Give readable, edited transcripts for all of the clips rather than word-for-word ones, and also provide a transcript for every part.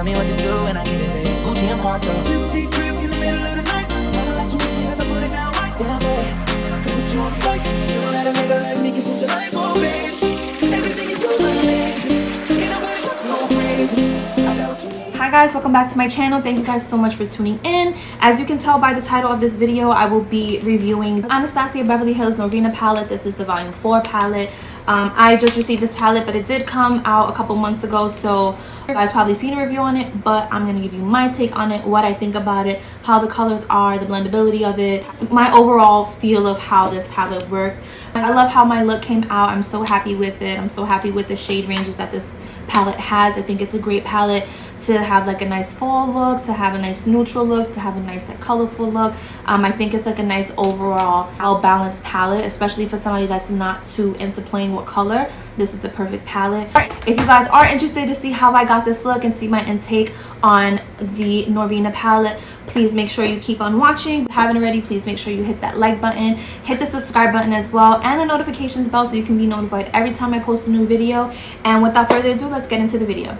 tell me what to do and I get it, babe. Gucci and Parker. Guilty trip in the middle of the night. Never like you see as I put it down right. Yeah, babe. Put you on the flight. You don't let a nigga like me get put your life on, babe. Everything you do is amazing. Ain't nobody got no crazy. I got what you need. Hi guys, welcome back to my channel. Thank you guys so much for tuning in. As you can tell by the title of this video, I will be reviewing Anastasia Beverly Hills Norvina palette. This is the volume 4 palette. I just received this palette, but it did come out a couple months ago, so you guys probably seen a review on it, but I'm gonna give you my take on it, what I think about it, how the colors are, the blendability of it, my overall feel of how this palette worked. I love how my look came out. I'm so happy with it. I'm so happy with the shade ranges that this palette has. I think it's a great palette to have like a nice fall look, to have a nice neutral look, to have a nice like colorful look. I think it's like a nice overall well-balanced palette, especially for somebody that's not too into playing with color. This is the perfect palette. If you guys are interested to see how I got this look and see my intake on the Norvina palette, please make sure you keep on watching. If you haven't already, please make sure you hit that like button, hit the subscribe button as well, and the notifications bell so you can be notified every time I post a new video. And without further ado, let's get into the video.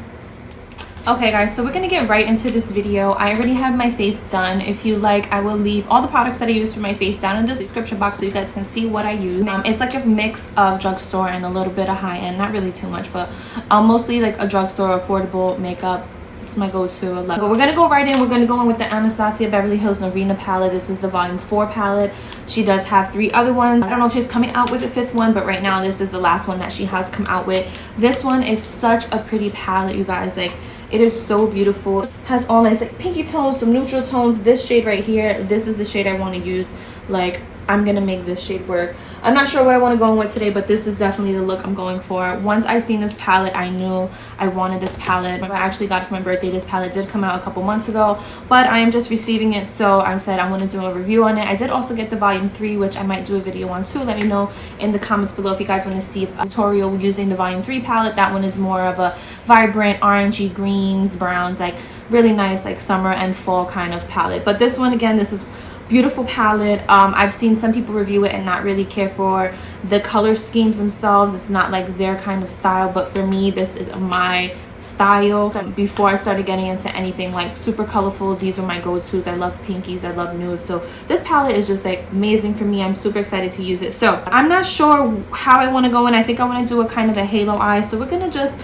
Okay guys, so we're gonna get right into this video. I already have my face done. If you like, I will leave all the products that I use for my face down in the description box so you guys can see what I use. It's like a mix of drugstore and a little bit of high-end, not really too much, but mostly like a drugstore affordable makeup. It's my go-to. But we're gonna go right in. We're gonna go in with the Anastasia Beverly Hills Norvina palette. This is the volume 4 palette. She does have 3 other ones. I don't know if she's coming out with a 5th one, but right now this is the last one that she has come out with. This one is such a pretty palette, you guys. Like, it is so beautiful. It has all nice like pinky tones, some neutral tones. This shade right here, this is the shade I want to use. Like, I'm gonna make this shade work. I'm not sure what I want to go in with today, but this is definitely the look I'm going for. Once I seen this palette, I knew I wanted this palette. I actually got it for my birthday. This palette did come out a couple months ago, but I am just receiving it, so I said I'm going to do a review on it. I did also get the volume 3, which I might do a video on too. Let me know in the comments below if you guys want to see a tutorial using the volume 3 palette. That one is more of a vibrant orangey greens, browns, like really nice like summer and fall kind of palette. But this one, again, this is beautiful palette. I've seen some people review it and not really care for the color schemes themselves. It's not like their kind of style, but for me, this is my style. Before I started getting into anything like super colorful, these are my go-tos. I love pinkies, I love nude, so this palette is just like amazing for me. I'm super excited to use it. So I'm not sure how I want to go in. I think I want to do a kind of a halo eye, so we're gonna just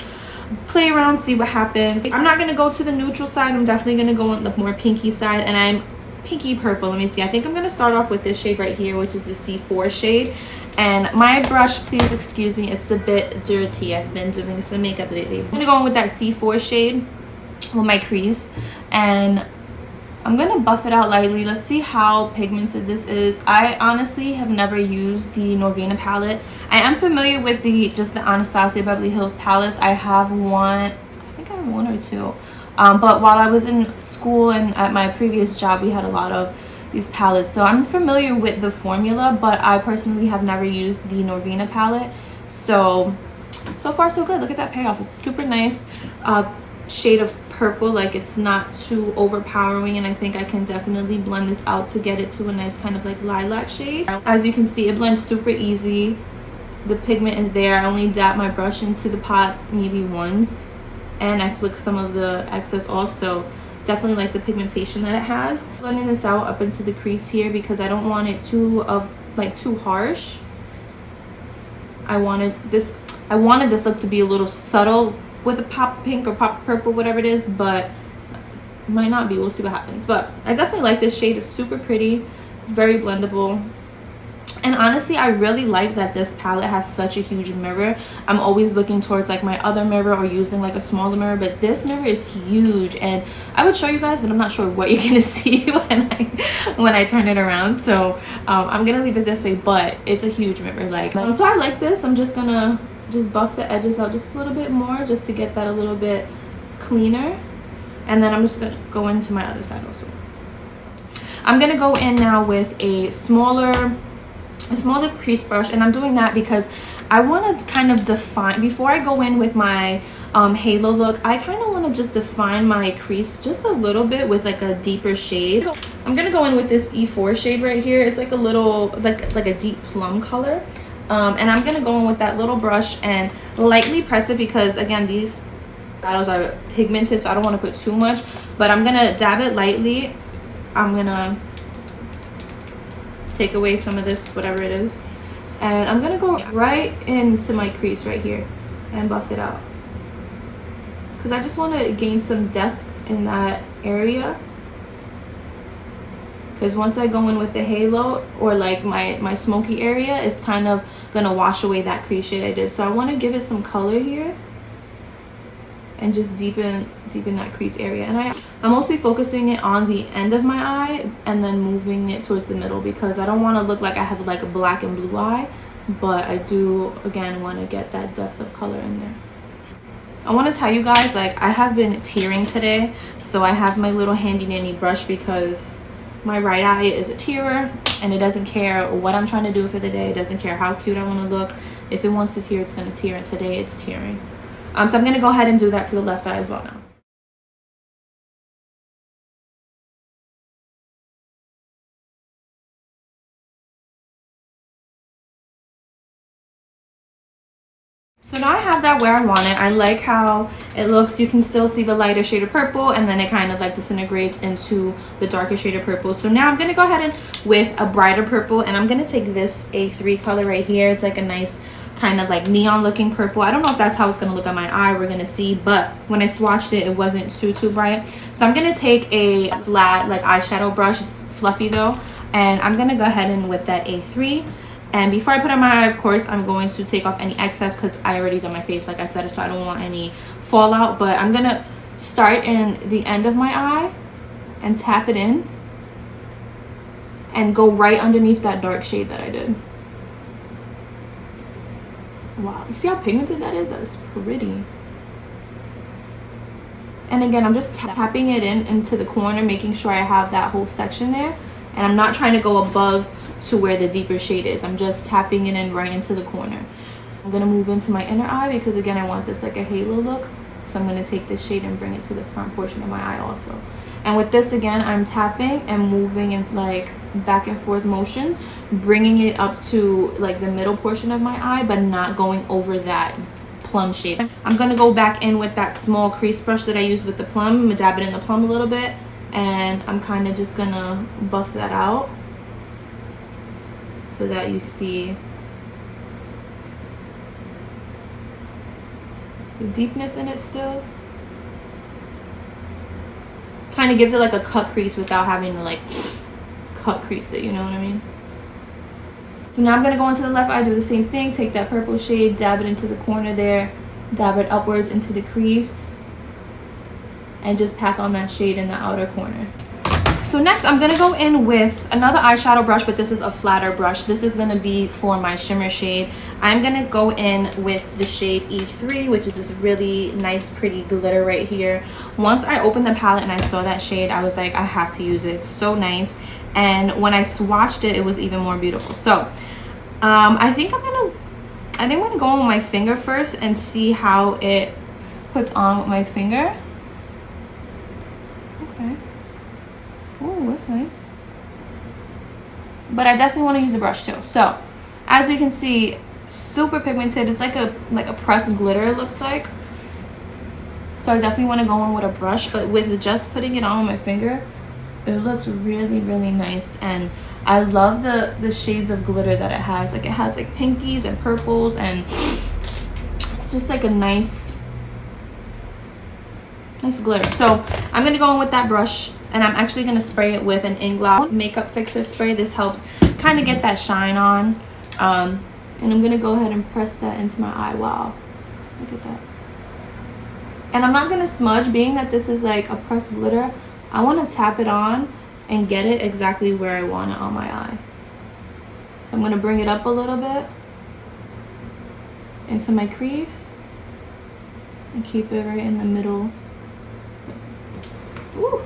play around, see what happens. I'm not gonna go to the neutral side. I'm definitely gonna go on the more pinky side, and I'm pinky purple. Let me see. I think I'm going to start off with this shade right here, which is the C4 shade. And my brush, please excuse me, it's a bit dirty. I've been doing some makeup lately. I'm going to go in with that C4 shade with my crease, and I'm going to buff it out lightly. Let's see how pigmented this is. I honestly have never used the Norvina palette. I am familiar with just the Anastasia Beverly Hills palettes. I have one, I think I have 1 or 2. But while I was in school and at my previous job, we had a lot of these palettes. So I'm familiar with the formula, but I personally have never used the Norvina palette. So far so good. Look at that payoff. It's super nice shade of purple. Like, it's not too overpowering, and I think I can definitely blend this out to get it to a nice kind of like lilac shade. As you can see, it blends super easy. The pigment is there. I only dab my brush into the pot maybe once, and I flick some of the excess off, so definitely like the pigmentation that it has. Blending this out up into the crease here because I don't want it too harsh. I wanted this look to be a little subtle with a pop pink or pop purple, whatever it is, but it might not be. We'll see what happens. But I definitely like this shade. It's super pretty, very blendable. And honestly, I really like that this palette has such a huge mirror. I'm always looking towards like my other mirror or using like a smaller mirror, but this mirror is huge, and I would show you guys, but I'm not sure what you're gonna see when I turn it around. So I'm gonna leave it this way, but it's a huge mirror. Like, so I like this. I'm just gonna buff the edges out just a little bit more, just to get that a little bit cleaner, and then I'm just gonna go into my other side also. I'm gonna go in now with a smaller crease brush, and I'm doing that because I want to kind of define, before I go in with my halo look, I kind of want to just define my crease just a little bit with like a deeper shade. I'm gonna go in with this E4 shade right here. It's like a little like a deep plum color, and I'm gonna go in with that little brush and lightly press it because, again, these Shadows are pigmented, so I don't want to put too much, but I'm gonna dab it lightly. I'm gonna take away some of this, whatever it is, and I'm gonna go right into my crease right here and buff it out, because I just want to gain some depth in that area. Because once I go in with the halo, or like my smoky area, it's kind of gonna wash away that crease shade I did. So I want to give it some color here and just deepen that crease area. And I'm mostly focusing it on the end of my eye and then moving it towards the middle, because I don't want to look like I have like a black and blue eye, but I do again want to get that depth of color in there. I want to tell you guys, like, I have been tearing today, so I have my little handy dandy brush, because my right eye is a tearer and it doesn't care what I'm trying to do for the day. It doesn't care how cute I want to look. If it wants to tear, it's going to tear, and today it's tearing. So I'm going to go ahead and do that to the left eye as well now. So now I have that where I want it. I like how it looks. You can still see the lighter shade of purple, and then it kind of like disintegrates into the darker shade of purple. So now I'm going to go ahead and with a brighter purple, and I'm going to take this A3 color right here. It's like a nice kind of like neon looking purple. I don't know if that's how it's going to look on my eye. We're going to see, but when I swatched it, it wasn't too bright. So I'm going to take a flat like eyeshadow brush. It's fluffy though, and I'm going to go ahead and with that A3. And before I put on my eye, of course, I'm going to take off any excess, because I already done my face, like I said, so I don't want any fallout. But I'm going to start in the end of my eye and tap it in and go right underneath that dark shade that I did. Wow, you see how pigmented that is? That is pretty. And again, I'm just tapping it into the corner, making sure I have that whole section there. And I'm not trying to go above to where the deeper shade is. I'm just tapping it in right into the corner. I'm gonna move into my inner eye, because again, I want this like a halo look. So I'm gonna take this shade and bring it to the front portion of my eye also. And with this, again, I'm tapping and moving in like back and forth motions, bringing it up to like the middle portion of my eye, but not going over that plum shade. I'm gonna go back in with that small crease brush that I used with the plum. I'm gonna dab it in the plum a little bit, and I'm kind of just gonna buff that out so that you see the deepness in it still. Kind of gives it like a cut crease without having to like cut crease it, you know what I mean? So now I'm gonna go into the left eye, do the same thing, take that purple shade, dab it into the corner there, dab it upwards into the crease, and just pack on that shade in the outer corner. So next, I'm gonna go in with another eyeshadow brush, but this is a flatter brush. This is gonna be for my shimmer shade. I'm gonna go in with the shade E3, which is this really nice, pretty glitter right here. Once I opened the palette and I saw that shade, I was like, I have to use it. It's so nice. And when I swatched it, it was even more beautiful. So I think I'm gonna go on with my finger first and see how it puts on with my finger. Okay. Oh, that's nice. But I definitely want to use the brush too. So as you can see, super pigmented. It's like a pressed glitter, it looks like. So I definitely want to go in with a brush, but with just putting it on my finger, it looks really nice. And I love the shades of glitter that it has. Like, it has like pinkies and purples, and it's just like a nice glitter. So I'm gonna go in with that brush, and I'm actually gonna spray it with an Inglow makeup fixer spray. This helps kind of get that shine on. And I'm gonna go ahead and press that into my eye. Wow, look at that. And I'm not gonna smudge, being that this is like a pressed glitter. I want to tap it on and get it exactly where I want it on my eye. So I'm gonna bring it up a little bit into my crease and keep it right in the middle. Ooh,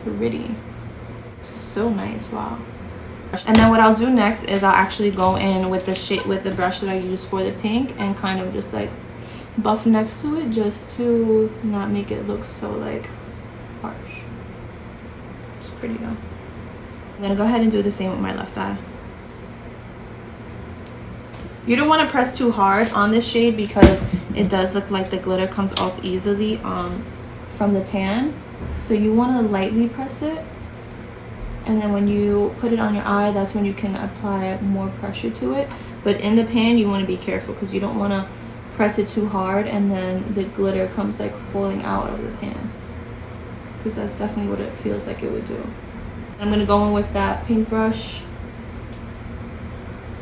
pretty. So nice. Wow. And then what I'll do next is I'll actually go in with the shade, with the brush that I use for the pink, and kind of just like buff next to it, just to not make it look so like harsh. It's pretty though. I'm gonna go ahead and do the same with my left eye. You don't want to press too hard on this shade because it does look like the glitter comes off easily from the pan. So you want to lightly press it, and then when you put it on your eye, that's when you can apply more pressure to it. But in the pan, you want to be careful because you don't want to press it too hard and then the glitter comes like falling out of the pan, because that's definitely what it feels like it would do. I'm going to go in with that paintbrush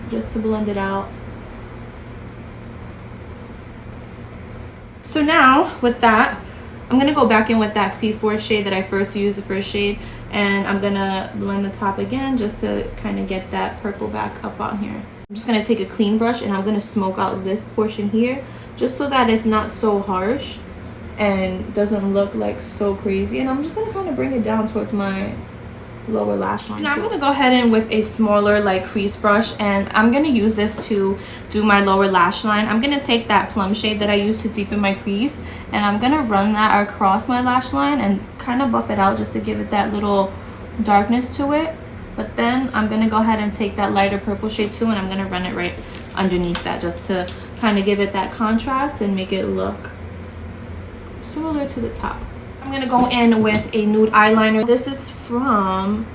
just to blend it out. So now with that, I'm gonna go back in with that C4 shade that I first used, the first shade, and I'm gonna blend the top again just to kind of get that purple back up on here. I'm just gonna take a clean brush and I'm gonna smoke out this portion here just so that it's not so harsh and doesn't look like so crazy. And I'm just gonna kind of bring it down towards my lower lash line. So now I'm gonna go ahead in with a smaller like crease brush, and I'm gonna use this to do my lower lash line. I'm gonna take that plum shade that I used to deepen my crease, and I'm gonna run that across my lash line and kind of buff it out just to give it that little darkness to it. But then I'm gonna go ahead and take that lighter purple shade too, and I'm gonna run it right underneath that just to kind of give it that contrast and make it look similar to the top. I'm gonna go in with a nude eyeliner. This is from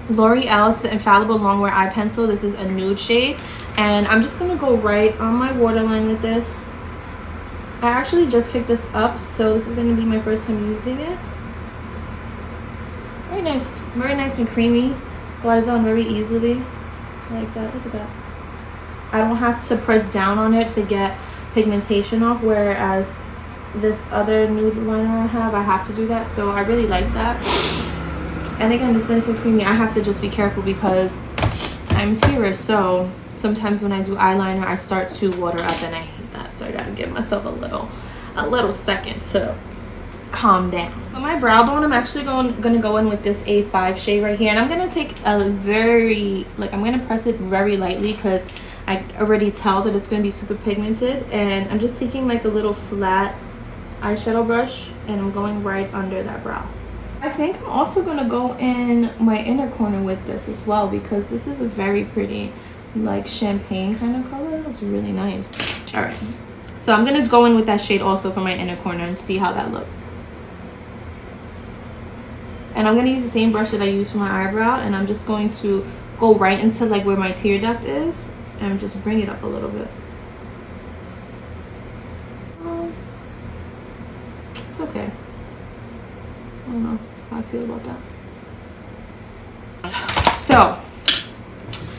L'Oreal. It's the Infallible Longwear Eye Pencil. This is a nude shade, and I'm just gonna go right on my waterline with this. I actually just picked this up, so this is gonna be my first time using it. Very nice and creamy. Glides on very easily. I like that. Look at that. I don't have to press down on it to get pigmentation off, whereas this other nude liner I have to do that. So I really like that. And again, it's nice and creamy. I have to just be careful because I'm tearer, so sometimes when I do eyeliner I start to water up, and I hate that. So I gotta give myself a little second to calm down. For my brow bone, I'm actually gonna go in with this A5 shade right here, and I'm gonna take a I'm gonna press it very lightly because I already tell that it's gonna be super pigmented. And I'm just taking like a little flat eyeshadow brush and I'm going right under that brow. I think I'm also going to go in my inner corner with this as well, because this is a very pretty like champagne kind of color. It looks really nice. All right, so I'm going to go in with that shade also for my inner corner and see how that looks. And I'm going to use the same brush that I used for my eyebrow, and I'm just going to go right into like where my tear duct is and just bring it up a little bit. It's okay. I don't know how I feel about that. So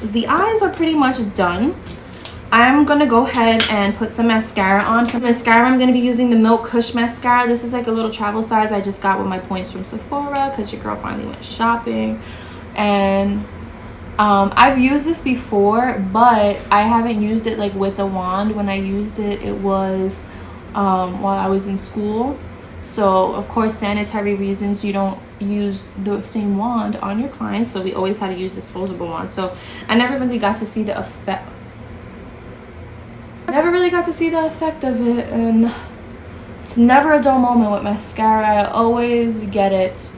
the eyes are pretty much done. I'm gonna go ahead and put some mascara on. For mascara, I'm gonna be using the Milk Kush mascara. This is like a little travel size I just got with my points from Sephora because your girl finally went shopping. And I've used this before, but I haven't used it like with a wand. When I used it, it was while I was in school. So of course, sanitary reasons, you don't use the same wand on your clients, so we always had to use disposable wands. So I never really got to see the effect. Of it, and it's never a dull moment with mascara. I always get it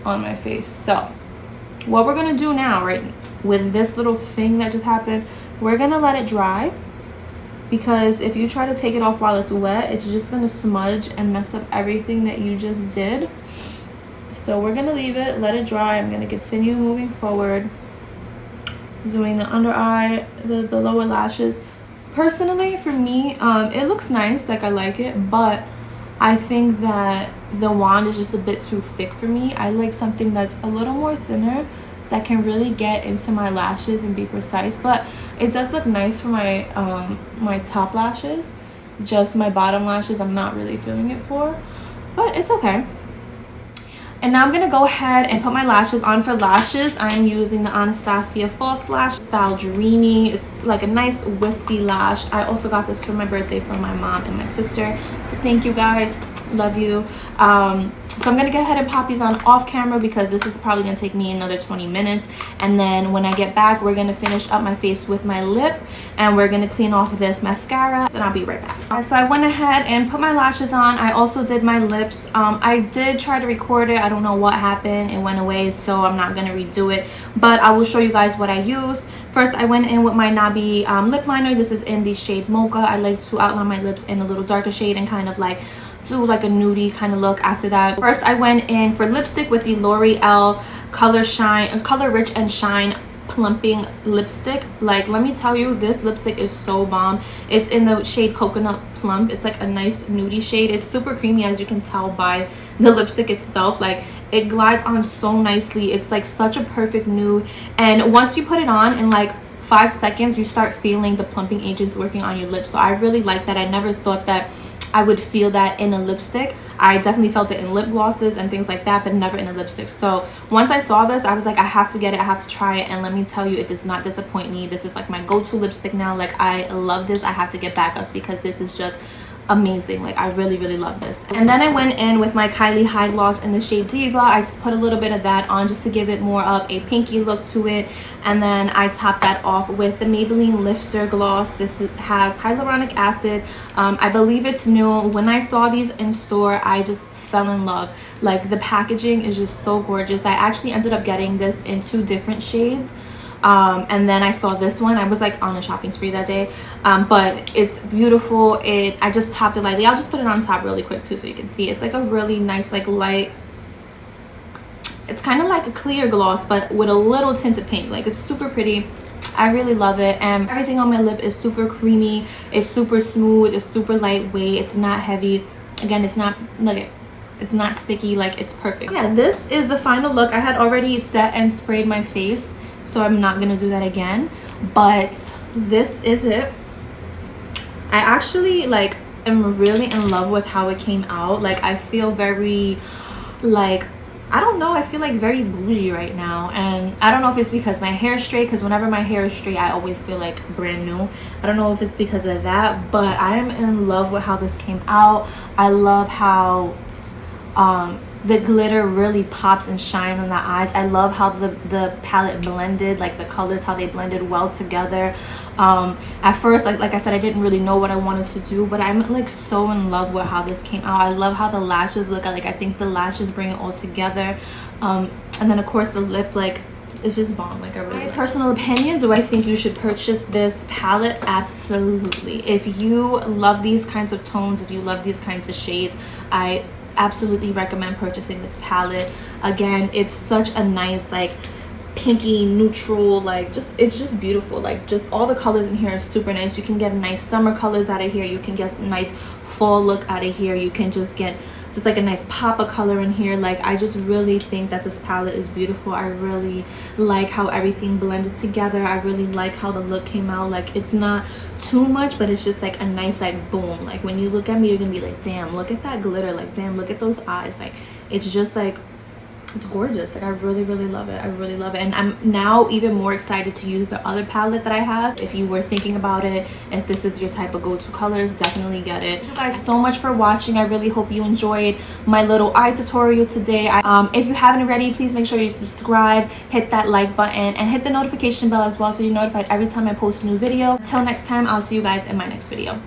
on my face. So what we're gonna do now, right, with this little thing that just happened, we're gonna let it dry. Because if you try to take it off while it's wet, it's just going to smudge and mess up everything that you just did. So we're going to leave it, let it dry. I'm going to continue moving forward, doing the under eye, the lower lashes. Personally, for me, it looks nice, like I like it, but I think that the wand is just a bit too thick for me. I like something that's a little more thinner, that can really get into my lashes and be precise. But it does look nice for my my top lashes. Just my bottom lashes, I'm not really feeling it for, but it's okay. And now I'm gonna go ahead and put my lashes on. For lashes, I'm using the Anastasia False Lash Style Dreamy. It's like a nice wispy lash. I also got this for my birthday from my mom and my sister, so thank you guys, love you. So I'm gonna go ahead and pop these on off camera because this is probably gonna take me another 20 minutes. And then when I get back, we're gonna finish up my face with my lip, and we're gonna clean off this mascara, and I'll be right back. So I went ahead and put my lashes on. I also did my lips. I did try to record it. I don't know what happened. It went away, so I'm not gonna redo it, but I will show you guys what I used. First, I went in with my Nabi lip liner. This is in the shade Mocha. I like to outline my lips in a little darker shade and kind of like do like a nudie kind of look after that. First, I went in for lipstick with the L'Oreal Color Rich and Shine plumping lipstick. Like, let me tell you, this lipstick is so bomb. It's in the shade Coconut Plump. It's like a nice nudie shade. It's super creamy, as you can tell by the lipstick itself. Like, it glides on so nicely. It's like such a perfect nude, and once you put it on in like 5 seconds, you start feeling the plumping agents working on your lips. So I really like that. I never thought that I would feel that in a lipstick. I definitely felt it in lip glosses and things like that, but never in a lipstick. So once I saw this, I was like, I have to get it, I have to try it. And let me tell you, it does not disappoint me. This is like my go-to lipstick now. Like, I love this. I have to get backups because this is just amazing. Like, I really love this. And then I went in with my Kylie High Gloss in the shade Diva. I just put a little bit of that on just to give it more of a pinky look to it. And then I topped that off with the Maybelline Lifter Gloss. This has hyaluronic acid. I believe it's new. When I saw these in store, I just fell in love. Like, the packaging is just so gorgeous. I actually ended up getting this in 2 different shades. And then I saw this one. I was like on a shopping spree that day, but it's beautiful. I just topped it lightly. I'll just put it on top really quick too so you can see. It's like a really nice, like, light, it's kind of like a clear gloss but with a little tint of pink. Like, it's super pretty. I really love it, and everything on my lip is super creamy. It's super smooth. It's super lightweight. It's not heavy. Again, it's not like it's not sticky. Like, it's perfect. Yeah, this is the final look. I had already set and sprayed my face, so I'm not gonna do that again, but this is it. I actually like am really in love with how it came out. Like, I feel very, like, I don't know, I feel like very bougie right now. And I don't know if it's because my hair is straight, because whenever my hair is straight I always feel like brand new. I don't know if it's because of that, but I am in love with how this came out. I love how the glitter really pops and shine on the eyes. I love how the palette blended, like the colors, how they blended well together. At first, like I said, I didn't really know what I wanted to do, but I'm like so in love with how this came out. I love how the lashes look. I think the lashes bring it all together. And then of course the lip, like, it's just bomb. Like, I really like. Personal opinion, do I think you should purchase this palette? Absolutely. If you love these kinds of tones, if you love these kinds of shades, I absolutely recommend purchasing this palette. Again, it's such a nice, like, pinky neutral, like, just, it's just beautiful. Like, just all the colors in here are super nice. You can get nice summer colors out of here. You can get a nice fall look out of here. You can just get just like a nice pop of color in here. Like, I just really think that this palette is beautiful. I really like how everything blended together. I really like how the look came out. Like, it's not too much, but it's just like a nice, like, boom. Like, when you look at me, you're gonna be like, damn, look at that glitter. Like, damn, look at those eyes. Like, it's just like, it's gorgeous. Like, I really love it. I really love it. And I'm now even more excited to use the other palette that I have. If you were thinking about it, if this is your type of go-to colors, definitely get it. Thank you guys so much for watching. I really hope you enjoyed my little eye tutorial today. If you haven't already, please make sure you subscribe, hit that like button, and hit the notification bell as well so you're notified every time I post a new video. Until next time, I'll see you guys in my next video.